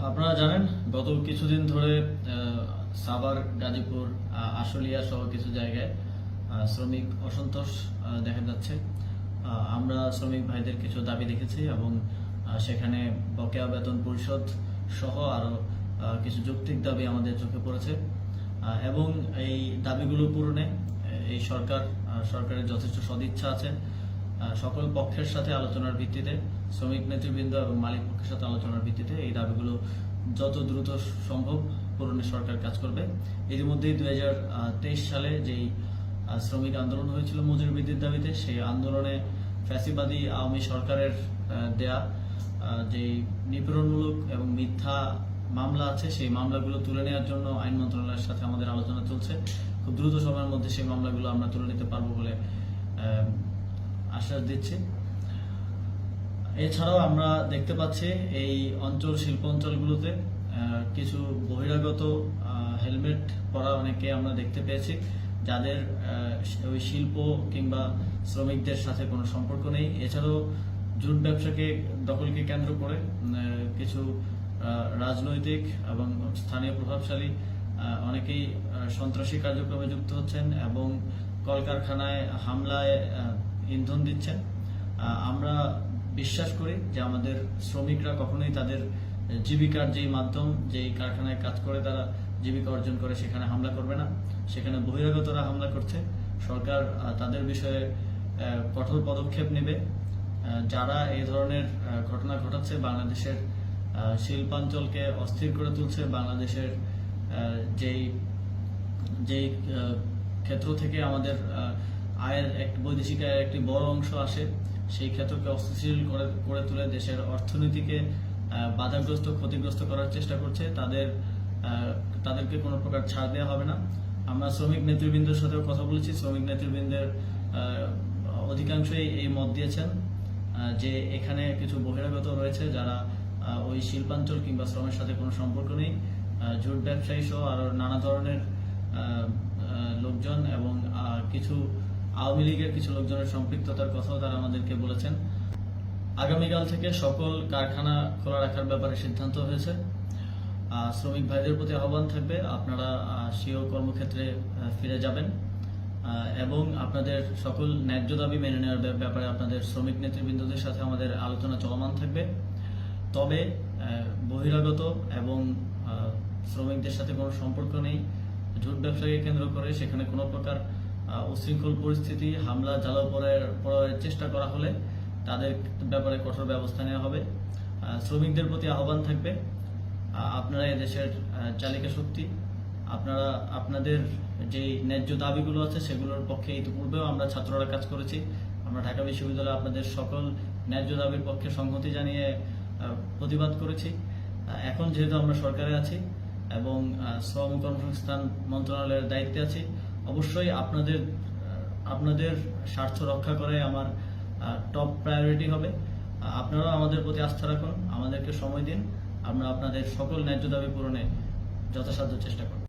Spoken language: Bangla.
আপনারা জানেন গত কিছুদিন ধরে সাভার, গাজীপুর, আশুলিয়া সহ কিছু জায়গায় শ্রমিক অসন্তোষ দেখা যাচ্ছে। আমরা শ্রমিক ভাইদের কিছু দাবি দেখেছি এবং সেখানে বকেয়া বেতন পরিশোধ সহ আরও কিছু যৌক্তিক দাবি আমাদের চোখে পড়েছে এবং এই দাবিগুলো পূরণে এই সরকারের যথেষ্ট সদিচ্ছা আছে। সকল পক্ষের সাথে আলোচনার ভিত্তিতে, শ্রমিক নেতৃবৃন্দ এবং মালিক পক্ষের সাথে আলোচনার ভিত্তিতে এই দাবিগুলো যত দ্রুত সম্ভব পূরণে সরকার কাজ করবে। এর মধ্যেই 2023 সালে যেই শ্রমিক আন্দোলন হয়েছিল মজুরি বৃদ্ধির দাবিতে, সেই আন্দোলনে ফ্যাসিবাদী আওয়ামী সরকারের দেয়া যেই নিপীড়নমূলক এবং মিথ্যা মামলা আছে, সেই মামলাগুলো তুলে নেওয়ার জন্য আইন মন্ত্রণালয়ের সাথে আমাদের আলোচনা চলছে। খুব দ্রুত সময়ের মধ্যে সেই মামলাগুলো আমরা তুলে নিতে পারবো বলে আশ্বাস দিচ্ছি। এছাড়াও আমরা দেখতে পাচ্ছি এই শিল্প অঞ্চলগুলোতে কিছু বহিরাগত হেলমেট পরা অনেকে আমরা দেখতে পেয়েছি, যাদের ওই শিল্প কিংবা শ্রমিকদের সাথে কোনো সম্পর্ক নেই। এছাড়াও জুট ব্যবসাকে দখলকে কেন্দ্র করে কিছু রাজনৈতিক এবং স্থানীয় প্রভাবশালী অনেকেই সন্ত্রাসী কার্যক্রমে যুক্ত হচ্ছেন এবং কলকারখানায় হামলায় ইন্ধন দিচ্ছেন। আমরা বিশ্বাস করি যে আমাদের শ্রমিকরা কখনোই তাদের জীবিকার যেই মাধ্যম, যেই কারখানায় কাজ করে তারা জীবিকা অর্জন করে, সেখানে হামলা করবে না। সেখানে বহিরাগতরা হামলা করছে। সরকার তাদের বিষয়ে কঠোর পদক্ষেপ নেবে। যারা এই ধরনের ঘটনা ঘটাচ্ছে, বাংলাদেশের শিল্পাঞ্চলকে অস্থির করে তুলছে, বাংলাদেশের যেই ক্ষেত্র থেকে আমাদের বৈদেশিক আয়ের একটি বড় অংশ আসে, সেই ক্ষেত্রকে অস্থিতিশীল করে তুলে দেশের অর্থনীতিকে বাধাগ্রস্ত, ক্ষতিগ্রস্ত করার চেষ্টা করছে, তাদেরকে কোনো প্রকার ছাড় দেওয়া হবে না। আমরা শ্রমিক নেতৃবৃন্দের সাথেও কথা বলেছি। শ্রমিক নেতৃবৃন্দের অধিকাংশই এই মত দিয়েছেন যে এখানে কিছু বহিরাগত রয়েছে যারা ওই শিল্পাঞ্চল কিংবা শ্রমের সাথে কোনো সম্পর্ক নেই। জুট ব্যবসায়ী সহ আরো নানা ধরনের লোকজন এবং কিছু আওয়ামী লীগের কিছু লোকজনের সম্পৃক্ততার কথাও তারা আমাদেরকে বলেছেন। আগামীকাল থেকে সকল কারখানা খোলা রাখার ব্যাপারে সিদ্ধান্ত হয়েছে। শ্রমিক ভাইদের প্রতি আহ্বান থাকবে, আপনারা স্বীয় কর্মক্ষেত্রে ফিরে যাবেন এবং আপনাদের সকল ন্যায্য দাবি মেনে নেওয়ার ব্যাপারে আপনাদের শ্রমিক নেতৃবৃন্দদের সাথে আমাদের আলোচনা চলমান থাকবে। তবে বহিরাগত এবং শ্রমিকদের সাথে কোনো সম্পর্ক নেই জুট ব্যবসাকে কেন্দ্র করে সেখানে কোনো প্রকার উশৃঙ্খল পরিস্থিতি, হামলা, জ্বালাও পোড়ানোর চেষ্টা করা হলে তাদের ব্যাপারে কঠোর ব্যবস্থা নেওয়া হবে। শ্রমিকদের প্রতি আহ্বান থাকবে, আপনারা এদেশের চালিকা শক্তি, আপনারা আপনাদের যে ন্যায্য দাবিগুলো আছে সেগুলোর পক্ষে ইতিপূর্বেও আমরা ছাত্ররা কাজ করেছি। আমরা ঢাকা বিশ্ববিদ্যালয়ে আপনাদের সকল ন্যায্য দাবির পক্ষে সংহতি জানিয়ে প্রতিবাদ করেছি। এখন যেহেতু আমরা সরকারে আছি এবং শ্রম কর্মসংস্থান মন্ত্রণালয়ের দায়িত্বে আছি, অবশ্যই আপনাদের স্বার্থ রক্ষা করে আমার টপ প্রায়োরিটি হবে। আপনারাও আমাদের প্রতি আস্থা রাখুন, আমাদেরকে সময় দিন, আমরা আপনাদের সকল ন্যায্য দাবি পূরণে যথাসাধ্য চেষ্টা করব।